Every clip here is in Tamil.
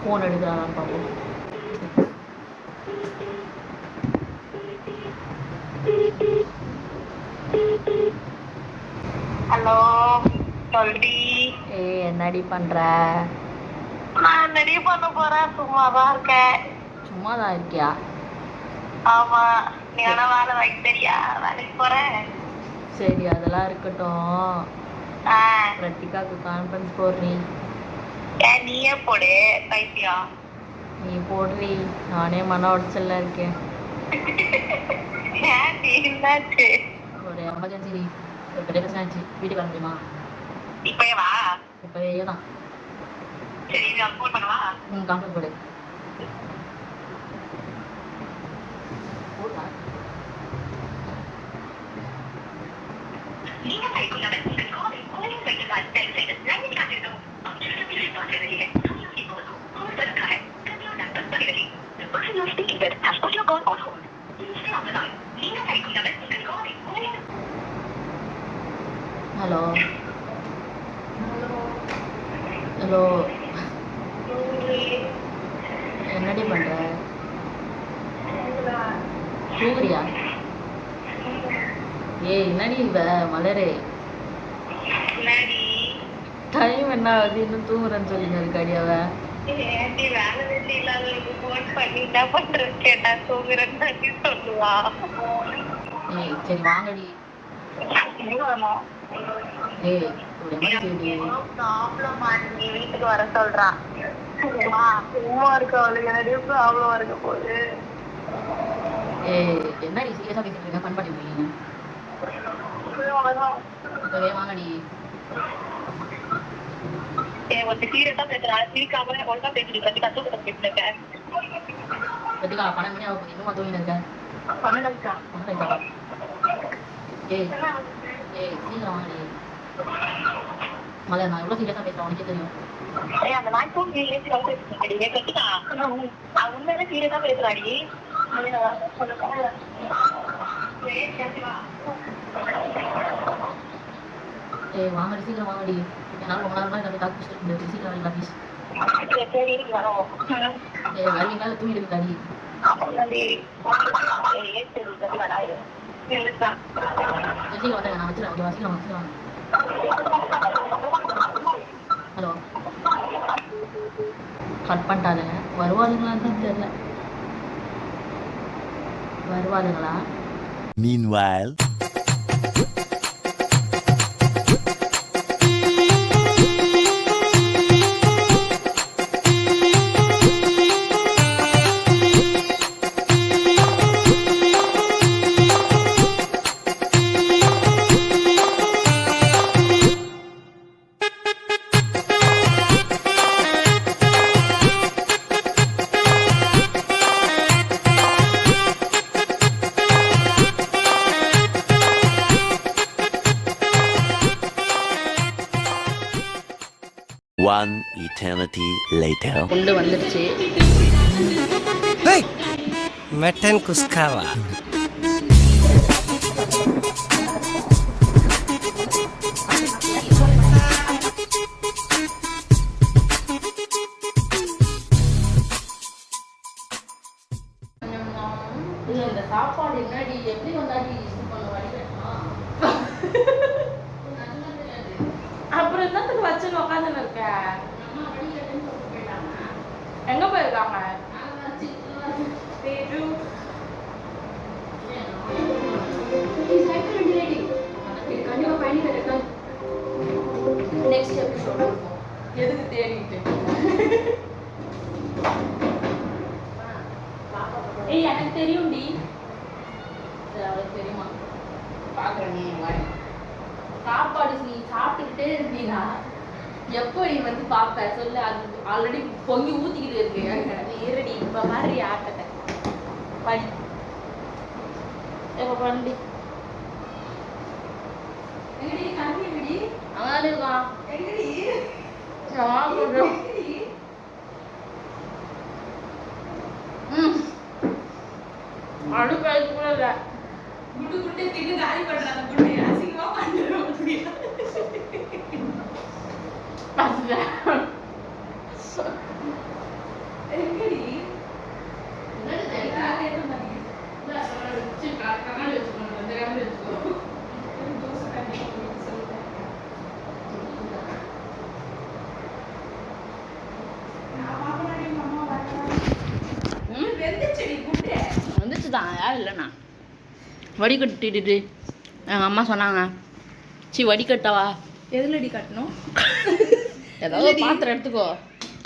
ஃபோன் எடுக்கிறாரான்னு பார்ப்போம். ஹலோ சொல்டி. என்னடி பண்ற? நான் என்னடி பண்ண போறேன், சும்மாதான் இருக்கேன். சும்மாதான் இருக்கியா? ஆமா. நீ ஆனா வேலை வாங்கி தெரியா, வேலைக்கு போறேன். சரி அதெல்லாம் இருக்கட்டும். பிரத்திகாக்கு கான்ஃபரன்ஸ் போடுறீ? ஏன் நீயே போடு பைத்தியம். நீ போடுறீ, நானே மன உடச்சல்ல இருக்கேன். ஏன் என்னாச்சு? ஒரு எமர்ஜென்சி, ஒரு பெரிய பிரச்சனை ஆச்சு. வீட்டுக்கு வர முடியுமா? இப்பயே வா. இப்பவே தான். சரி நான் ஃபோன் பண்ணவா? கான்ஃபரன்ஸ் போடு. ஹலோ ஹலோ, என்னடி பண்ற? தூங்குறியா? என்னடி இவ மலரே, டைம் என்ன ஆகுது, இன்னும் தூங்குறேன்னு சொல்லிங்க இருக்காடி அவ. வேலை வெட்டி இல்லாதவங்களுக்கு போன் பண்ணி என்ன பண்றது கேட்டா தூங்குறேன்னு சொல்லுவா. சரி வாங்கடி. வீட்டுக்கு வர சொல்றான். சும்மா இருக்க, அவளுக்கு என்னடியோ ப்ராப்ளம் இருக்க போகுது. என்னடி சீரியஸா பேசிட்டு இருக்க? ஃபன் பண்ணிட்டு இருக்கீங்க. வாங்கடி. சீரியஸா பேசுறா, சிரிக்காம ஒழுங்கா பேசிட்டு பிரத்திகா. தூக்கத்தை பேசிட்டு இருக்கேன். பிரத்திகா 12 மணி ஆகும், இன்னுமா தூங்கிட்டு இருக்க? 12 சீக்கிரம் வாங்கடி. மலர், நான் எவ்வளவு சீரியஸா பேசுறேன் உனக்கே தெரியும். அந்த நாய் தூங்கி பிரத்திகா உண்மையில சீரியஸா பேசுறாடி. வாங்கடி, சீக்கிரம் வாங்கடி. என்னால ரொம்ப நேரமா இந்த டாக் பேசிட்டு இருந்தேன். சீக்கிரம் வாங்கடி ப்ளீஸ். வருவீங்களா இல்லை தூங்கிட்டு இருக்காடி? சீக்கிரம் வந்தாங்க, நான் வச்சுறேன். ஓகேவா? சீக்கிரம் வச்சுருவாங்க. Hello, cut பண்ணிட்டாலுங்க. வருவாளுங்களான்னு தான் தெரியல. வருவாளுங்களா? Meanwhile, one eternity later. கொண்டு வந்துடுச்சு. மட்டன் குஸ்காவா? இந்த சாப்பாடு என்னடி, எப்படி வந்தாடி இது பண்ணுவாடி? அப்புறம் என்னத்துக்கு வச்சுன்னு உட்காந்துன்னு இருக்க? எங்க போயிருக்காங்க? நெக்ஸ்ட் எபிசோட் எதுக்கு தேடிட்டு? எனக்கு தெரியும்டி. அவளுக்கு தெரியுமா? பாக்குறேன். நீ சாப்பாடு நீ சாப்பிட்டுக்கிட்டே இருந்தீனா எப்போ நீ வந்து பாப்ப சொல்லு? அது ஆல்ரெடி பொங்கி ஊத்திக்கிட்டு இருக்கு. இருடி, இப்ப மாதிரி ஆட்டத்தை படி. எப்ப பண்ணி அவன் இருக்கான். அடுப்பாது கூட இல்ல. குண்டு குண்டு தின்னு காலி பண்றாங்க. குண்டு அசிங்கமா பண்றோம். இல்லைண்ணா வடிகட்டிட்டு எங்கள் அம்மா சொன்னாங்க வடிகட்டவா எதுலடி கட்டணும்? ஏதாவது ஒரு பாத்திரம் எடுத்துக்கோ.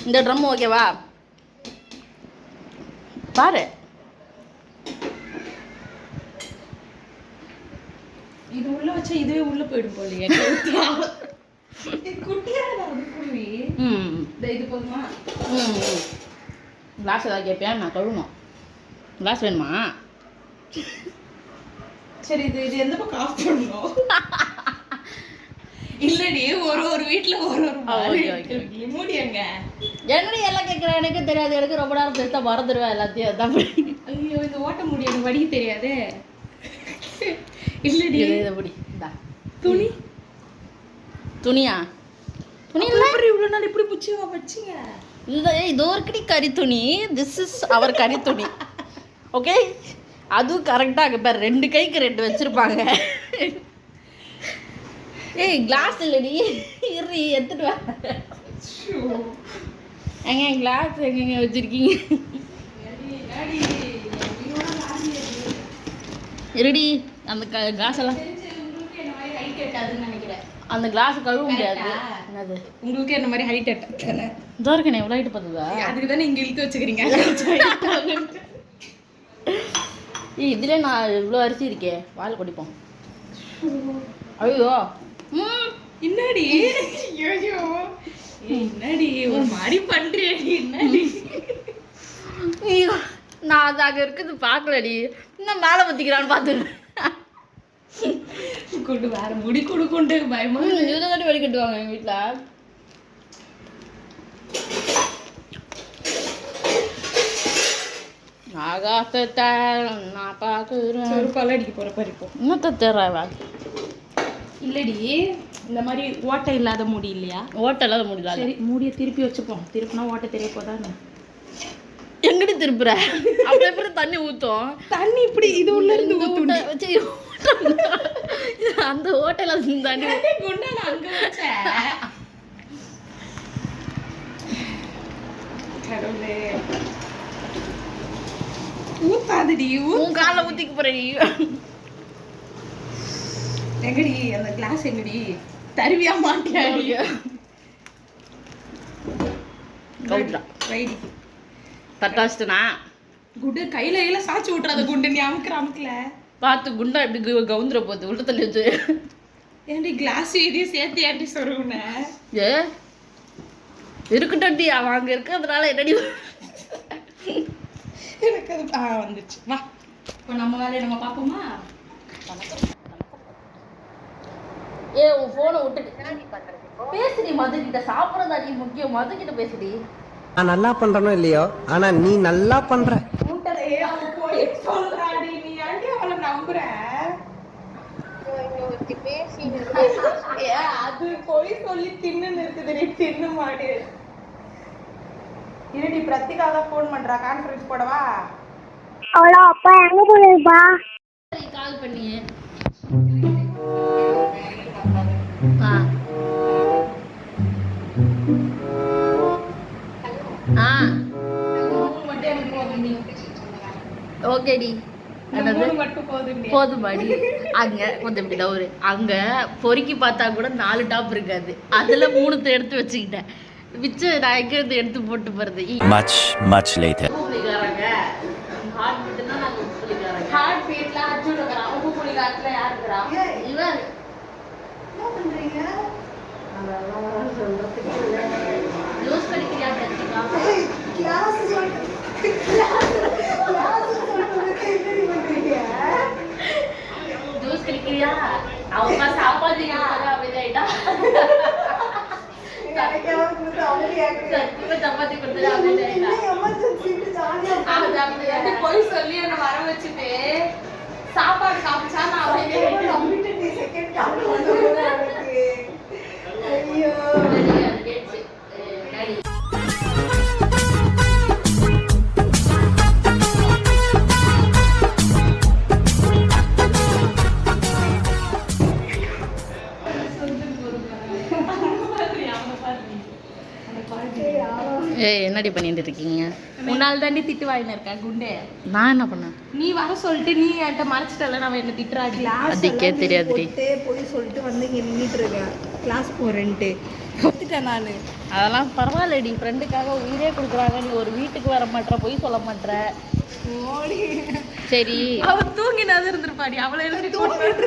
இந்த ட்ரம் ஓகேவா பாரு. இது உள்ள வச்சா இதுவே உள்ள போயிடும் போலயே. குட்டியான புள்ளி. இது போதுமா? கிளாஸ் ஏதாவது கேட்பியா? நான் கழுவணும். கிளாஸ் வேணுமா? சரி இது எந்த பக்கம் ஆஃப் பண்ணணும்? இல்லடி ஒரு வீட்டுல ஒரு மூடியங்க. என்னடி எல்லாம் கேட்குறேன், எனக்கு தெரியாது. எனக்கு ரொம்ப நேரம் பெருத்தா மறந்துடுவேன் எல்லாத்தையும். அதான் ஐயோ இந்த ஓட்ட முடி எனக்கு வடிக்க தெரியாதே. இல்லடி எப்படி துணி துணியா? துணி இவ்வளோ நாள் இப்படி பிடிச்சிவா வச்சிங்க? இது ஒரு கடி கறி துணி. திஸ் இஸ் அவர் கறி துணி. ஓகே அதுவும் கரெக்டாக இருக்கு பாரு. 2 கைக்கு 2 வச்சிருப்பாங்க. ஏய் கிளாஸ் இல்லடி, இரு எடுத்துட்டு வா. எங்க கிளாஸ் எங்க வச்சிருக்கீங்க? இருடி அந்த கிளாஸ் எல்லாம் அந்த கிளாஸ் கழுவ முடியாது. என்னது உங்களுக்கு என்ன மாதிரி ஹைட் தானே? இதோ இருக்கேன் எவ்வளோ ஹைட்டு பார்த்ததா? அதுக்கு தானே இங்கே இழுத்து வச்சுக்கிறீங்க. இதுல நான் இவ்வளோ அரிசி இருக்கே, வால் குடிப்போம். ஐயோ என்னடி ஐயோ என்னடி ஒரு மாதிரி பண்றியடி? என்னடி நான் அது அங்கே இருக்குது பார்க்கலடி. இன்னும் மேலே பற்றிக்கிறான்னு பார்த்துருவேன். கொண்டு வேற முடி கொடுக்கொண்டு பயமா இதில் தாண்டி வழி கட்டுவாங்க எங்கள் வீட்டில். ஆகாசத்தை நான் பார்க்குறேன். ஒரு பல்ல அடிக்க போற பறிப்போம். இன்னத்த தேர்றா இல்லடி இந்த மாதிரி ஓட்டை இல்லாத முடி இல்லையா? ஓட்டை இல்லாத முடியல. சரி மூடியை திருப்பி வச்சுப்போம். திருப்பினா ஓட்டை தெரிய போதானே. எங்கடி திருப்புற? அப்படி எப்படி தண்ணி ஊற்றும்? தண்ணி இப்படி இது உள்ள இருந்து ஊத்துண்டி வச்சு அந்த ஓட்டையில தண்ணி குண்டா நான் அங்க வச்சேன். கடவுளே ஊத்தாதடி. உன் காலை ஊத்திக்க போறடி. எங்கடி அந்த கிளாஸ் எங்கடி தருவியா மாட்டியாடி? கவுட்ரா வைடி தட்டாச்சுனா குண்டு கையில சாச்சி விட்டுறாத. குண்டு நீ அமுக்கல பார்த்து குண்டா எப்படி கவுந்துற போகுது. உள்ள தள்ளி வச்சு ஏன்டி கிளாஸ் இதையும் சேர்த்து ஏன்டி சொருகுன? ஏ இருக்கட்டும், அவன் அங்கே இருக்கிறதுனால என்னடி எனக்கு அது வந்துச்சு. வா இப்போ நம்ம வேலையை நம்ம பார்ப்போமா? ஏ உன் ஃபோனை விட்டுட்டு பேசுடி. மதுக்கிட்ட சாப்பிட்றதாடி முக்கியம். மதுக்கிட்ட பேசுடி. நான் நல்லா பண்றனோ இல்லையோ, ஆனா நீ நல்லா பண்ற. போய் சொல்றாடி. நீ ஏன்டி அவளை நம்புற? அது போய் சொல்லி தின்னு இருக்குது. நீ தின்னு மாடு. இருடி பிரத்திகாக ஃபோன் பண்றா. கான்ஃபரன்ஸ் போடவா? அவ்வளோ அப்பா எங்க போயிருப்பா? கால் பண்ணி ஓகேடி போதுமாடி. அங்க கொஞ்சம் இப்படி டவுரு. அங்க பொறுக்கி பார்த்தா கூட 4 டாப் இருக்காது. அதுல 3 எடுத்து வச்சுக்கிட்டேன். மிச்சம் நான் எங்க இருந்து எடுத்து போட்டு போறது. Much later. ஹார்ட் பீட்ல அர்ஜுன் இருக்கறான். உப்பு புளி காட்டுல யார் இருக்கறா? இவர். என்ன பண்றீங்க? அதெல்லாம் சொல்றதுக்கு இல்ல. யூஸ் பண்ணிக்கிறியா பிரத்திகா? கிளாஸ் என்னடி பண்றீங்க? ஜூஸ் குடிக்கிறியா? அவங்க சாப்பாடு அப்படிதாயிட்டா. சப்பாத்தி கொடுத்துட்டு அப்படிதாயிட்டா. போய் சொல்லி என்ன வர வச்சுட்டு சாப்பாடு காமிச்சா நான் ஐயோ ஏய் என்னடி பண்ணிட்டு இருக்கீங்க? முன்னாள் தாண்டி திட்டு வாங்கின இருக்கேன் குண்டே. நான் என்ன பண்ணேன்? நீ வர சொல்லிட்டு நீ என்கிட்ட மறைச்சிட்டல, நான் என்ன திட்டுறாடி. அதுக்கே தெரியாதுடி. போய் சொல்லிட்டு வந்து இங்க நின்றுட்டு இருக்கேன். கிளாஸ் போறேன்ட்டு ஒத்துட்டேன் நானு. அதெல்லாம் பரவாயில்லடி, ஃப்ரெண்டுக்காக உயிரே கொடுக்குறாங்க. நீ ஒரு வீட்டுக்கு வர மாட்டேற, போய் சொல்ல மாட்டேற. சரி அவ தூங்கினாது இருந்திருப்பாடி. அவளை எழுதி தூங்கிட்டு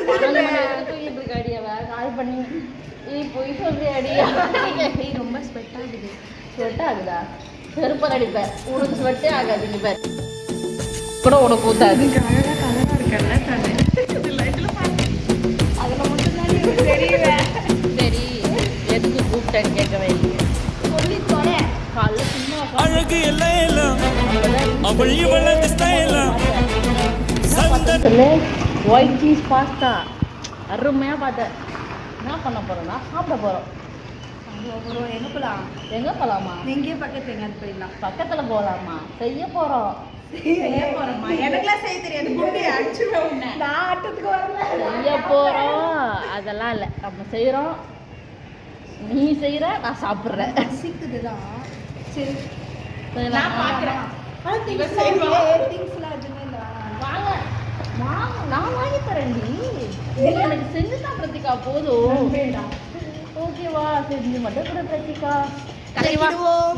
தூங்கிட்டு இருக்காடி அவ. கால் பண்ணி ஏய் போய் சொல்றியாடி? நீ ரொம்ப ஸ்வெட் ஆகுது. ஸ்வெட் ஆகுதா? செருப்பல் அடிப்பேன். உனக்கு ஸ்வெட்டே ஆகாது. நீ பேர் கூட உனக்கு ஊத்தாது. கலரா இருக்கல தானே. அதுல மட்டும் தான் நீ தெரியல. சரி எதுக்கு கூப்பிட்டேன்னு கேட்கவே இல்லையே. சொல்லி தொலை. காலைல சும்மா அழகு எல்லாம் அவள் இவளது ஸ்டைலாம் ஒயிட் சீஸ் பாஸ்தா அருமையாக பார்த்தேன். என்ன பண்ண போகிறோம்னா சாப்பிட போகிறோம். எங்க போலாம்? எங்கே போகலாமா? எங்கேயும் பக்கத்துல எங்கேயாவது போயிடலாம். பக்கத்தில் போகலாமா? செய்ய போகிறோம். எனக்குலாம் செய்ய தெரியாது. குண்டி அடிச்சுடுவேன் உன்னை. நான் ஆட்டத்துக்கு வரல. செய்ய போகிறோம் அதெல்லாம் இல்லை. நம்ம செய்கிறோம், நீ செய்கிற, நான் சாப்பிட்றேன். பசிக்குதுதான். சரி நான் பாக்குறேன். வாங்க வாங்க, நான் வாங்கி தரேன்டி. நீ எனக்கு செஞ்சு தான் பிரத்திகா போதும். ஓகேவா? செஞ்சு மட்டும் கூட பிரத்திகா. சரிவா,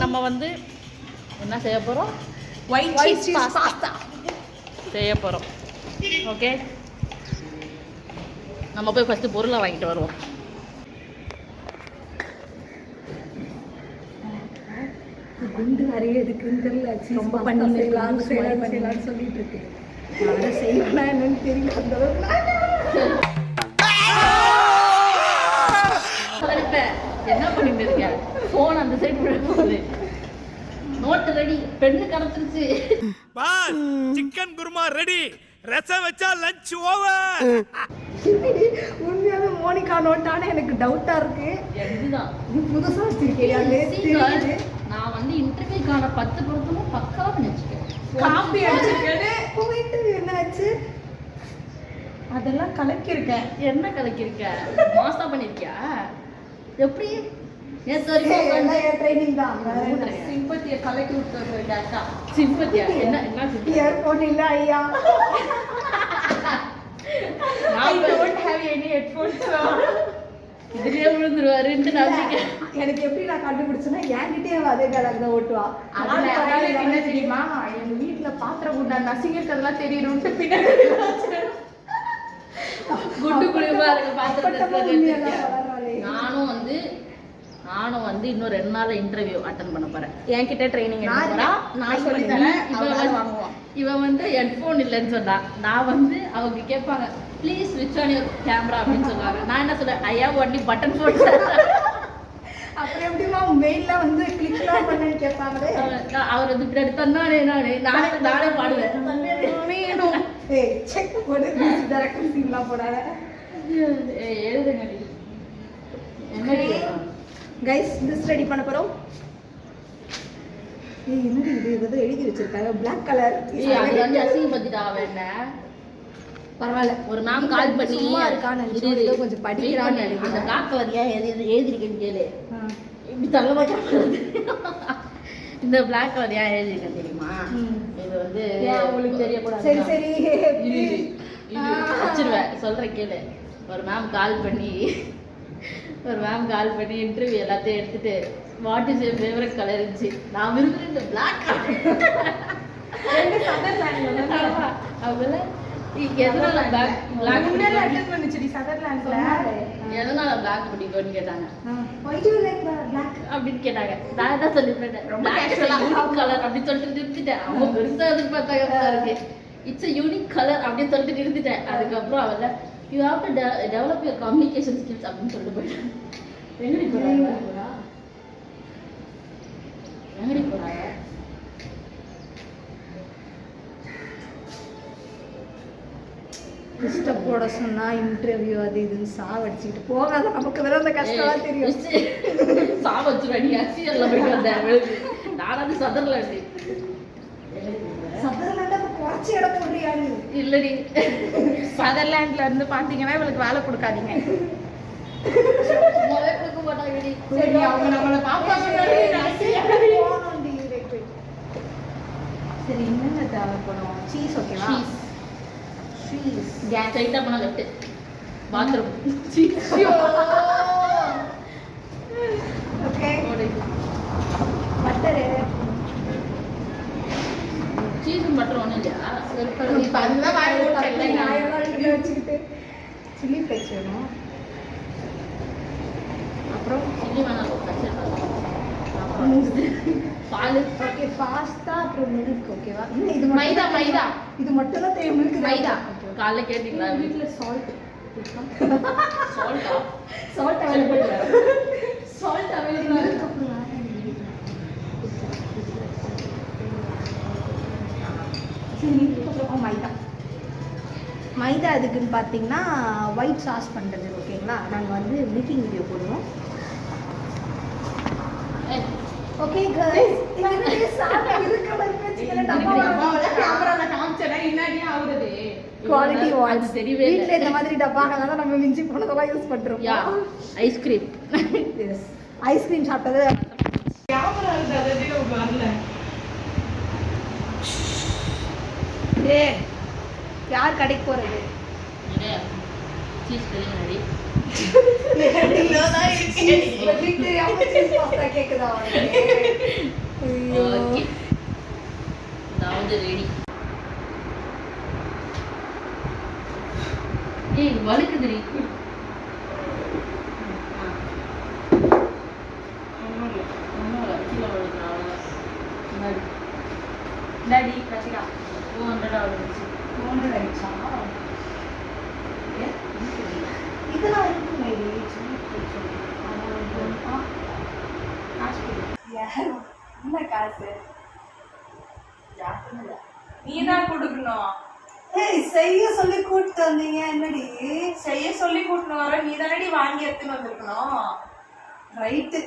நம்ம வந்து என்ன செய்ய போகிறோம்? ஒயிட் சீஸ் பாஸ்தா செய்ய போகிறோம். ஓகே, நம்ம போய் ஃபஸ்ட்டு பொருளை வாங்கிட்டு வருவோம். குண்டு நிறைய இருக்குன்னு தெரியல. ரொம்ப பண்ணி செய்யலாம்னு சொல்லிட்டு இருக்கு. அதை செய்யலாம் என்னன்னு தெரியல. அந்த அளவுக்கு என்ன பண்ணிட்டு இருக்க? ஃபோன் அந்த சைடு விட போகுது. நோட்டு ரெடி, பெண்ணு கடத்துருச்சு. Boss chicken kurma ready. ரசம் வச்சா லஞ்ச் ஓவர். உண்மையாவே மோனிகா நோட்டான எனக்கு டவுட்டா இருக்கு. இதுதான் இது புதுசா வச்சிருக்கேன். நான் வந்து இன்டர்வியூக்கான 10 பொருத்தமும் பக்காவா பண்ணி வச்சுக்கேன். காப்பி அடிச்சிருக்கேன். இன்டர்வியூ என்னாச்சு? அதெல்லாம் கலக்கிருக்கேன். என்ன கலக்கிருக்க? மாஸ்டா பண்ணிருக்கியா? எப்படி? நேத்து வரைக்கும் ட்ரைனிங் தான். சிம்பத்திய கலக்கி விட்டு டேட்டா. சிம்பத்தியா? என்ன சிம்பத்தியா? இயர்போன் இல்ல ஐயா. I don't have any headphones. இதுலயே விழுந்துருவாருன்ட்டு நம்பிக்கை. எனக்கு எப்படி நான் கண்டுபிடிச்சேன்னா என்கிட்டயே அதே டேலாக் தான் ஓட்டுவா. அதுல என்ன தெரியுமா? எங்க வீட்டுல பாத்திரம் குண்டா நசிங்கிறதெல்லாம் தெரியணும்ட்டு பின்னாடி குண்டு குழிவா இருக்கு பாத்திரத்துல. வளர்றாளே. நானும் வந்து இன்னும் 2 நாள்ல இன்டர்வியூ அட்டன் பண்ண போறேன். என்கிட்ட ட்ரைனிங் நான் சொல்லி தரேன். இவ வந்து ஹெட்ஃபோன் இல்லைன்னு சொன்னா, நான் வந்து அவங்க கேட்பாங்க ப்ளீஸ் ஸ்விட்ச் ஆன் யுவர் கேமரா அப்படின்னு சொல்லுவாங்க. நான் என்ன சொல்றேன்? ஐயா ஒன்லி பட்டன் ஃபோன். அப்புறம் எப்படிமா மெயில்ல வந்து கிளிக்லாம் பண்ணேன்னு கேட்பாங்களே. அவர் வந்து பின்னாடி தன்னானே நானே பாடுவேன். ஏய் செக் போடு. டைரக்டர் சீன்லாம் போடாத. எழுதுங்க. என்னடி கைஸ் லிஸ்ட் ரெடி பண்ண போறோம். ஏய் என்னடி இது ஏதோ எழுதி வச்சிருக்காங்க Black கலர். அது வந்து அசிங்கப்படுத்திட்டா அவ என்ன. பரவாயில்ல. ஒரு மேம் கால் பண்ணி சும்மா இருக்கான்னு நினைச்சு ஏதோ கொஞ்சம் படிக்கிறான்னு அந்த நினைக்கிறேன். பிளாக் வரியா எழுதிருக்கேன்னு கேளு. இப்படி தள்ள இந்த பிளாக் கலர் ஏன் எழுதிருக்கேன் தெரியுமா? இது வந்து உங்களுக்கு தெரியக்கூடாது. சரி சரி வச்சிருவேன், சொல்றேன் கேளு. ஒரு மேம் கால் பண்ணி இன்டர்வியூ எல்லாத்தையும் எடுத்துட்டு what is your favourite colour இருந்துச்சு. நான் விரும்புறேன் இந்த பிளாக் கலர். அவங்கள எதனால பிளாக் பிடிக்கும்னு கேட்டாங்க. அப்படின்னு கேட்டாங்க. நான் என்ன சொல்லிட்டேன் கலர் அப்படின்னு சொல்லிட்டு நிறுத்திட்டேன். அவங்க பெருசா எதிர்பார்த்தாங்க இருக்கு. இட்ஸ் யூனிக் கலர் அப்படின்னு சொல்லிட்டு நிறுத்திட்டேன். அதுக்கப்புறம் அவள you have to develop your communication skills அப்படின்னு சொல்லிட்டு போயிட்டேன். எங்கடி போறாங்க? டிஸ்டர்ப் போட சொன்னா இன்டர்வியூ அது இதுன்னு சாவடிச்சுக்கிட்டு போகாத. நமக்கு வேற அந்த கஷ்டம் தெரியும். சாவச்சுருவேன். நீ அசியல்ல போயிட்டு வந்தேன். நானாவது சதர்லாண்டு குறைச்சி இடம் போடுறியா? இல்லடி, சதர்லாண்ட்ல இருந்து பாத்தீங்கன்னா இவளுக்கு வேலை கொடுக்காதீங்க. சும்மாவே கொடுக்க மாட்டாங்கடி. சரி அவங்க நம்மளை பாப்பாங்க. தேவைப்படும். சீஸ் ஓகேவா? Cheese cheese. கேஸ் ஸ்ட்ரைட்டா போனா லெஃப்ட் பாத்ரூம் ஓகே. பட்டர். சீஸும் பட்டர் ஒன்றும் இல்லையா? இப்ப அதுதான் வாங்கி கொடுத்தேன். நாயெல்லாம் வீட்டுல வச்சுக்கிட்டு சில்லி ஃப்ளேக்ஸ் வேணும். அப்புறம் சில்லி வேணாம் அப்புறம் பால். ஓகே பாஸ்தா அப்புறம் மில்க் ஓகேவா? இது மைதா மைதா இது மட்டும் தான் தெரியும். மில்க் மைதா. காலைல கேட்டீங்களா? வீட்டில் சால்ட் சால்ட்டா? Salt available. Salt available. அப்புறம் மைதா. மைதா எதுக்குன்னு பார்த்தீங்கன்னா ஒயிட் சாஸ் பண்ணுறது ஓகேங்களா? நாங்கள் வந்து மேக்கிங் வீடியோ போடுவோம். ஓகே गाइस இதுவே சாப்பிட இருக்கணும் வெச்சிக்கல டப்பாவல கேமரால காமிச்சனா என்னடி ஆவுறது? குவாலிட்டி வால்ஸ் தெரியவே இல்ல. வீட்ல இந்த மாதிரி டப்பாங்கள தான் நம்ம மிஞ்சி போனதெல்லாம் யூஸ் பண்றோம். யா ஐஸ்கிரீம். எஸ் ஐஸ்கிரீம் சாப்பிட்டது. கேமரா அதே வரல. ஏய் யார் கடைக்கு போறது? சீஸ் தெரியும் ரெடி. இன்னொதான் இருக்கு. வெள்ளி தெரியாம சீஸ் பாஸ்தா கேக்குதா உனக்கு? ஐயோ ஓகே அதாவது ரெடி. ஏய் வழுக்குதுடி. டாடி கட்டிடா 200 ஆகுது. 200 ஆயிடுச்சா? இதெல்லாம் இருக்கு மேடி. என்ன காசு? நீதான் கொடுக்கணும். ஏய் செய்ய சொல்லி கூட்டிட்டு வந்தீங்க என்னடி? செய்ய சொல்லி கூட்டணும் வர நீ தானடி வாங்கி எடுத்துன்னு வந்திருக்கணும். ரைட்டு